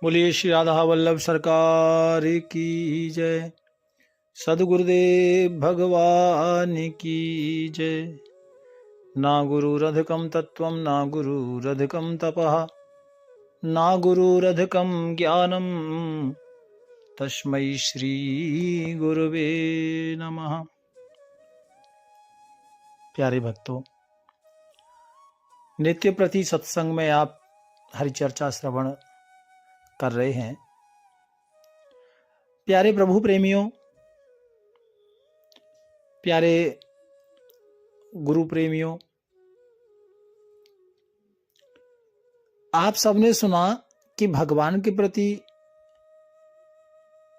बोलिए श्री राधा वल्लभ सरकार की जय। सदगुरुदेव भगवान की जय। ना गुरुरधिकं तत्त्वं ना गुरुरधिकं तपः ना गुरुरधिकं ज्ञानं तस्मै श्री गुरुवे नमः। प्यारे भक्तों, नित्य प्रति सत्संग में आप हरिचर्चा श्रवण कर रहे हैं। प्यारे प्रभु प्रेमियों, प्यारे गुरु प्रेमियों, आप सबने सुना कि भगवान के प्रति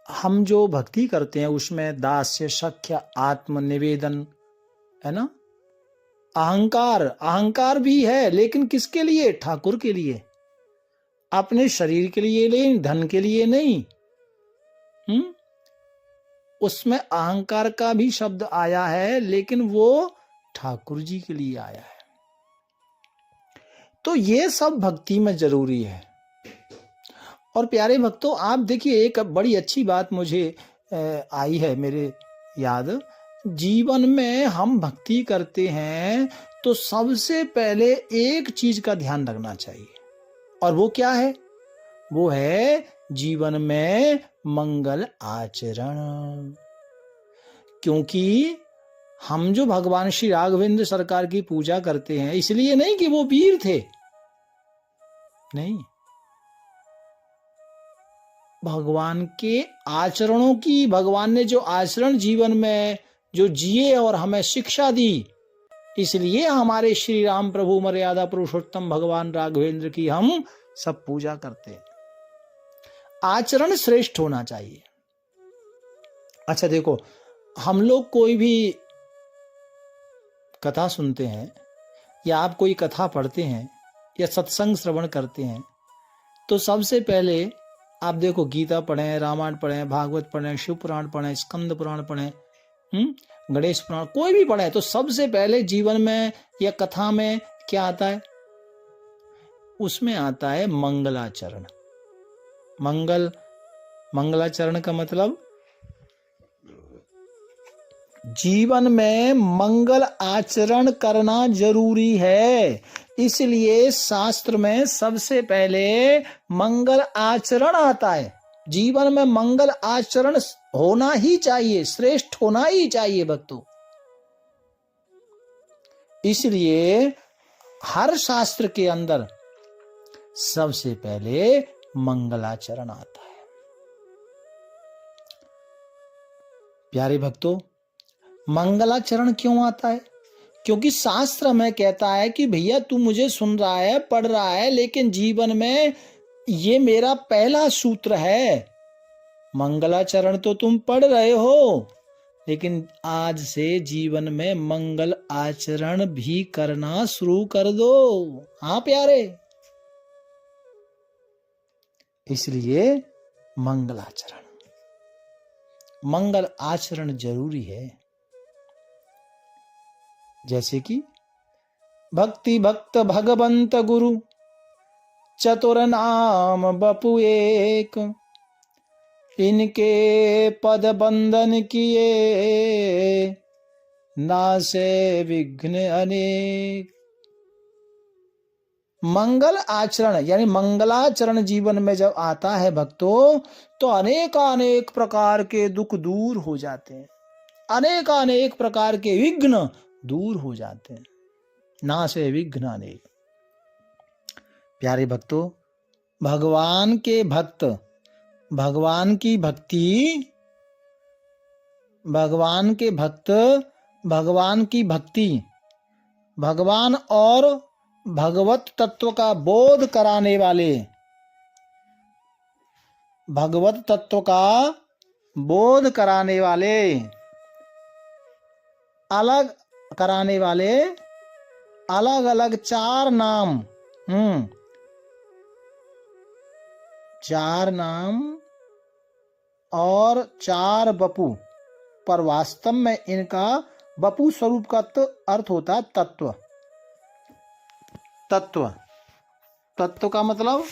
हम जो भक्ति करते हैं उसमें दास्य, सख्य, आत्म निवेदन है ना। अहंकार भी है, लेकिन किसके लिए? ठाकुर के लिए, अपने शरीर के लिए नहीं, धन के लिए नहीं। उसमें अहंकार का भी शब्द आया है, लेकिन वो ठाकुर जी के लिए आया है। तो ये सब भक्ति में जरूरी है। और प्यारे भक्तों, आप देखिए, एक बड़ी अच्छी बात मुझे आई है मेरे याद। जीवन में हम भक्ति करते हैं तो सबसे पहले एक चीज का ध्यान रखना चाहिए, और वो क्या है? वो है जीवन में मंगल आचरण। क्योंकि हम जो भगवान श्री राघवेंद्र सरकार की पूजा करते हैं, इसलिए नहीं कि वो वीर थे, नहीं, भगवान के आचरणों की, भगवान ने जो आचरण जीवन में जो जिए और हमें शिक्षा दी, इसलिए हमारे श्री राम प्रभु मर्यादा पुरुषोत्तम भगवान राघवेंद्र की हम सब पूजा करते हैं। आचरण श्रेष्ठ होना चाहिए। अच्छा देखो, हम लोग कोई भी कथा सुनते हैं या आप कोई कथा पढ़ते हैं या सत्संग श्रवण करते हैं, तो सबसे पहले आप देखो, गीता पढ़ें, रामायण पढ़ें, भागवत पढ़ें, शिव पुराण पढ़ें, स्कंद पुराण पढ़ें, गणेश पुराण, कोई भी पढ़े, तो सबसे पहले जीवन में या कथा में क्या आता है? उसमें आता है मंगलाचरण। मंगलाचरण का मतलब जीवन में मंगल आचरण करना जरूरी है। इसलिए शास्त्र में सबसे पहले मंगल आचरण आता है। जीवन में मंगल आचरण होना ही चाहिए, श्रेष्ठ होना ही चाहिए भक्तों। इसलिए हर शास्त्र के अंदर सबसे पहले मंगलाचरण आता है। प्यारे भक्तों, मंगलाचरण क्यों आता है? क्योंकि शास्त्र में कहता है कि भैया तू मुझे सुन रहा है, पढ़ रहा है, लेकिन जीवन में ये मेरा पहला सूत्र है। मंगलाचरण तो तुम पढ़ रहे हो, लेकिन आज से जीवन में मंगल आचरण भी करना शुरू कर दो। हाँ प्यारे, इसलिए मंगल आचरण जरूरी है। जैसे कि भक्ति भक्त भगवंत गुरु चतुर नाम बपु एक, इनके पद बंधन किए नासे विघ्न अनेक। मंगल आचरण यानी मंगलाचरण जीवन में जब आता है भक्तों, तो अनेक प्रकार के दुख दूर हो जाते हैं, अनेक प्रकार के विघ्न दूर हो जाते हैं। नासे विघ्न अनेक। प्यारे भक्तों, भगवान के भक्त, भगवान की भक्ति, भगवान के भक्त, भगवान की भक्ति, भगवान और भगवत तत्व का बोध कराने वाले, भगवत तत्व का बोध कराने वाले, अलग कराने वाले अलग अलग चार नाम, चार नाम और चार बपू, पर वास्तव में इनका बपू स्वरूप का तो अर्थ होता है तत्व। तत्व का मतलब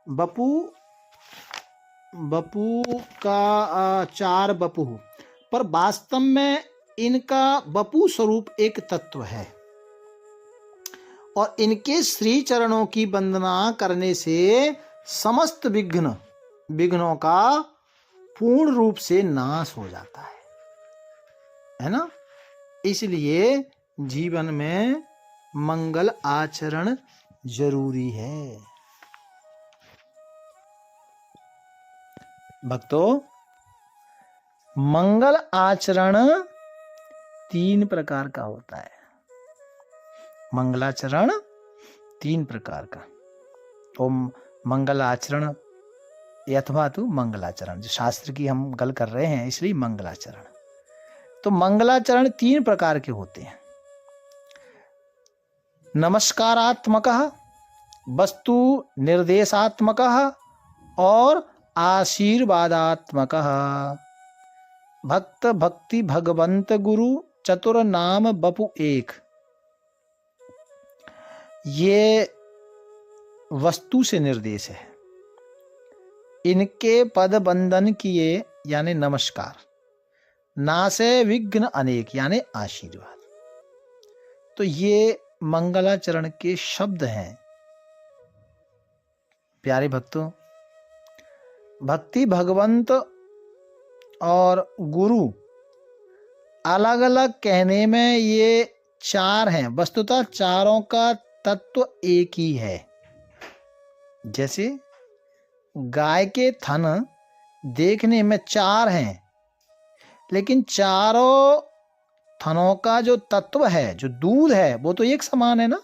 बपू बपू का चार बपू, पर वास्तव में इनका बपू स्वरूप एक तत्व है और इनके श्री चरणों की वंदना करने से समस्त विघ्नों का पूर्ण रूप से नाश हो जाता है ना। इसलिए जीवन में मंगल आचरण जरूरी है। भक्तों, मंगल आचरण 3 प्रकार का होता है। मंगलाचरण 3 प्रकार का। ओम मंगल आचरण अथवा तो मंगलाचरण, जो शास्त्र की हम गल कर रहे हैं इसलिए मंगलाचरण। तो मंगलाचरण 3 प्रकार के होते हैं। नमस्कारात्मक, वस्तु निर्देशात्मक और आशीर्वादात्मक। भक्त भक्ति भगवंत गुरु चतुर नाम बपु एक। ये वस्तु से निर्देश है। इनके पद बंदन किए यानी नमस्कार, नासे विघ्न अनेक यानी आशीर्वाद। तो ये मंगलाचरण के शब्द हैं। प्यारे भक्तों, भक्ति भगवंत और गुरु अलग अलग कहने में ये 4 हैं। वस्तुतः चारों का तत्व एक ही है। जैसे गाय के थन देखने में 4 हैं, लेकिन चारों थनों का जो तत्व है, जो दूध है, वो तो एक समान है ना।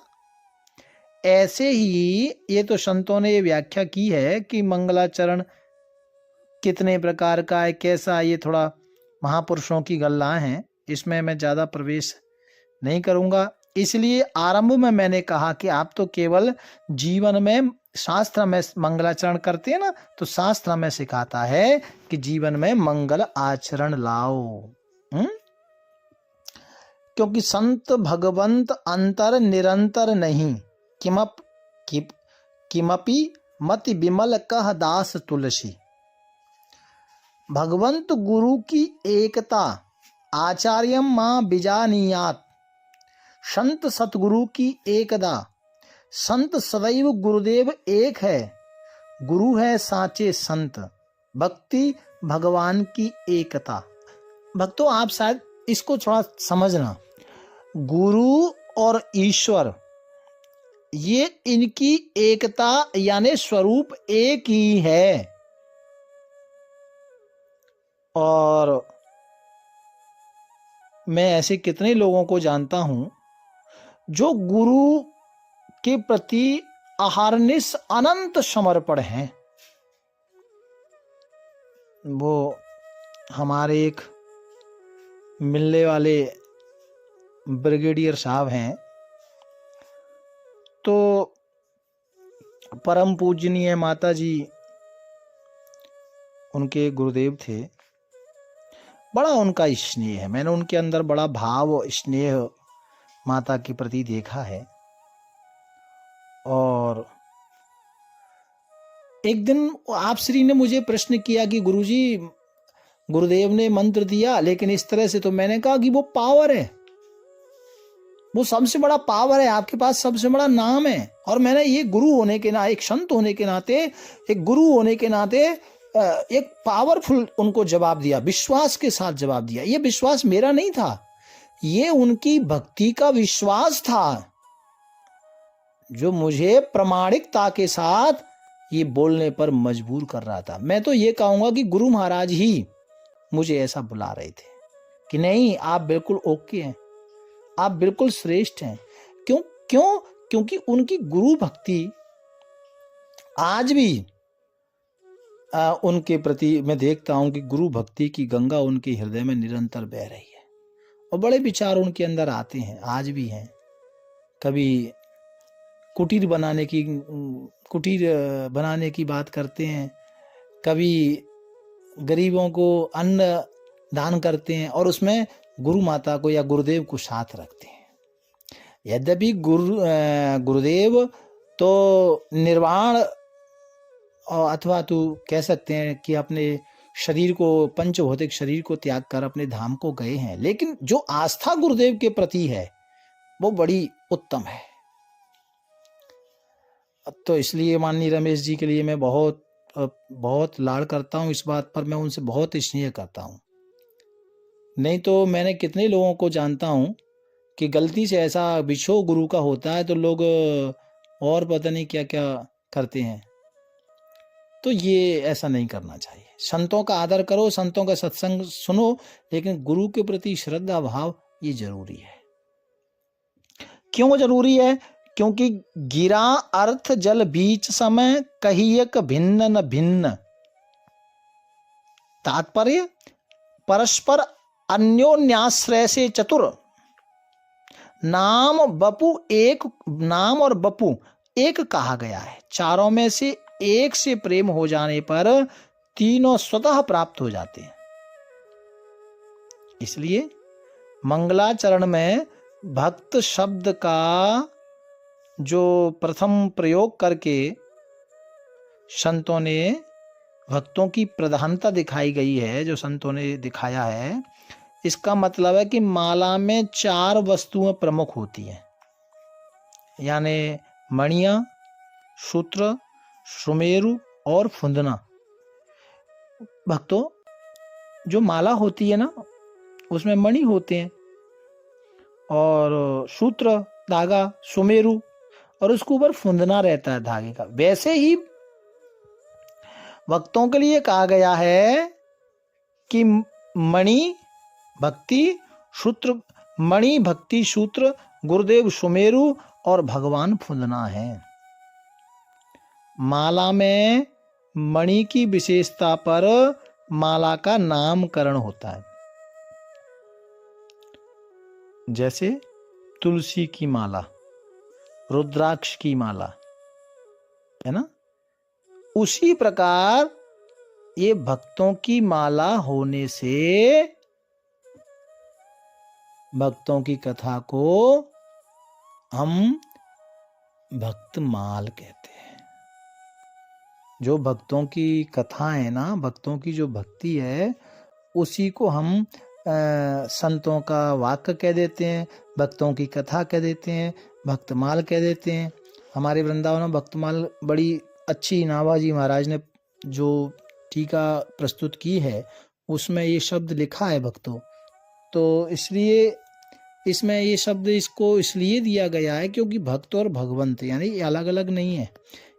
ऐसे ही ये तो संतों ने ये व्याख्या की है कि मंगलाचरण कितने प्रकार का है, कैसा, ये थोड़ा महापुरुषों की गल्लाएं हैं, इसमें मैं ज्यादा प्रवेश नहीं करूंगा। इसलिए आरंभ में मैंने कहा कि आप तो केवल जीवन में शास्त्र में मंगलाचरण करते हैं ना, तो शास्त्र में सिखाता है कि जीवन में मंगल आचरण लाओ। क्योंकि संत भगवंत अंतर निरंतर नहीं, किमपि मति विमल कह दास तुलसी। भगवंत गुरु की एकता आचार्यम मां बिजानीयात। संत सतगुरु की एकता, संत सदैव गुरुदेव एक है, गुरु है साचे संत। भक्ति भगवान की एकता। भक्तों, आप शायद इसको थोड़ा समझना, गुरु और ईश्वर ये इनकी एकता यानी स्वरूप एक ही है। और मैं ऐसे कितने लोगों को जानता हूं जो गुरु के प्रति अहर्निश अनंत समर्पण हैं। वो हमारे एक मिलने वाले ब्रिगेडियर साहब हैं, तो परम पूजनीय माता जी उनके गुरुदेव थे। बड़ा उनका स्नेह है, मैंने उनके अंदर बड़ा भाव स्नेह माता के प्रति देखा है। और एक दिन आप श्री ने मुझे प्रश्न किया कि गुरुजी, गुरुदेव ने मंत्र दिया लेकिन इस तरह से, तो मैंने कहा कि वो पावर है, वो सबसे बड़ा पावर है, आपके पास सबसे बड़ा नाम है। और मैंने ये गुरु होने के नाते, एक संत होने के नाते, एक गुरु होने के नाते एक पावरफुल उनको जवाब दिया, विश्वास के साथ जवाब दिया। ये विश्वास मेरा नहीं था, ये उनकी भक्ति का विश्वास था जो मुझे प्रामाणिकता के साथ ये बोलने पर मजबूर कर रहा था। मैं तो ये कहूंगा कि गुरु महाराज ही मुझे ऐसा बुला रहे थे कि नहीं, आप बिल्कुल ओके हैं, आप बिल्कुल श्रेष्ठ हैं। क्योंकि उनकी गुरु भक्ति आज भी उनके प्रति मैं देखता हूं कि गुरु भक्ति की गंगा उनके हृदय में निरंतर बह रही है और बड़े विचार उनके अंदर आते हैं, आज भी हैं। कभी कुटीर बनाने की बात करते हैं, कभी गरीबों को अन्न दान करते हैं और उसमें गुरु माता को या गुरुदेव को साथ रखते हैं। यद्यपि गुरुदेव तो निर्वाण और अथवा तू कह सकते हैं कि अपने शरीर को, पंच भौतिक शरीर को त्याग कर अपने धाम को गए हैं, लेकिन जो आस्था गुरुदेव के प्रति है वो बड़ी उत्तम है। तो इसलिए माननीय रमेश जी के लिए मैं बहुत बहुत लाड करता हूँ, इस बात पर मैं उनसे बहुत स्नेह करता हूँ। नहीं तो मैंने कितने लोगों को जानता हूँ कि गलती से ऐसा विछोह गुरु का होता है तो लोग और पता नहीं क्या क्या करते हैं। तो ये ऐसा नहीं करना चाहिए। संतों का आदर करो, संतों का सत्संग सुनो, लेकिन गुरु के प्रति श्रद्धा भाव ये जरूरी है। क्यों जरूरी है? क्योंकि गिरा अर्थ जल बीच समय, कहियक भिन्न न भिन्न। तात्पर्य, परस्पर अन्योन्याश्रय से चतुर। नाम और बपू एक कहा गया है। चारों में से एक से प्रेम हो जाने पर तीनों स्वतः प्राप्त हो जाते हैं। इसलिए मंगलाचरण में भक्त शब्द का जो प्रथम प्रयोग करके संतों ने भक्तों की प्रधानता दिखाई गई है, जो संतों ने दिखाया है, इसका मतलब है कि माला में 4 वस्तुएं प्रमुख होती हैं, यानी मणियां, सूत्र, सुमेरु और फुंदना। भक्तों, जो माला होती है ना, उसमें मणि होते हैं और सूत्र, धागा, सुमेरु, और उसके ऊपर फुंदना रहता है धागे का। वैसे ही भक्तों के लिए कहा गया है कि मणि भक्ति सूत्र, मणि भक्ति सूत्र, गुरुदेव सुमेरु और भगवान फुंदना है। माला में मणि की विशेषता पर माला का नामकरण होता है। जैसे तुलसी की माला, रुद्राक्ष की माला, है ना? उसी प्रकार ये भक्तों की माला होने से भक्तों की कथा को हम भक्तमाल कहते हैं। जो भक्तों की कथा है ना, भक्तों की जो भक्ति है, उसी को हम संतों का वाक्य कह देते हैं, भक्तों की कथा कह देते हैं, भक्तमाल कह देते हैं। हमारे वृंदावन में भक्तमाल बड़ी अच्छी नाभाजी महाराज ने जो टीका प्रस्तुत की है, उसमें ये शब्द लिखा है भक्तों। तो इसलिए इसमें ये शब्द इसको इसलिए दिया गया है क्योंकि भक्त और भगवंत यानी ये अलग अलग नहीं है।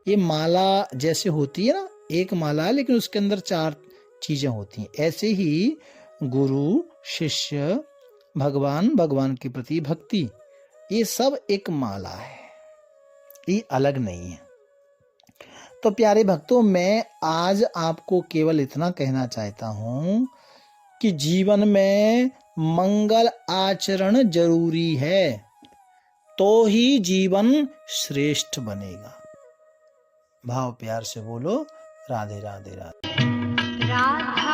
ये माला जैसे होती है ना, एक माला है लेकिन उसके अंदर 4 चीजें होती हैं, ऐसे ही गुरु, शिष्य, भगवान, भगवान के प्रति भक्ति, ये सब एक माला है, ये अलग नहीं है। तो प्यारे भक्तों, मैं आज आपको केवल इतना कहना चाहता हूं कि जीवन में मंगल आचरण जरूरी है, तो ही जीवन श्रेष्ठ बनेगा। भाव प्यार से बोलो, राधे राधे राधे। राधा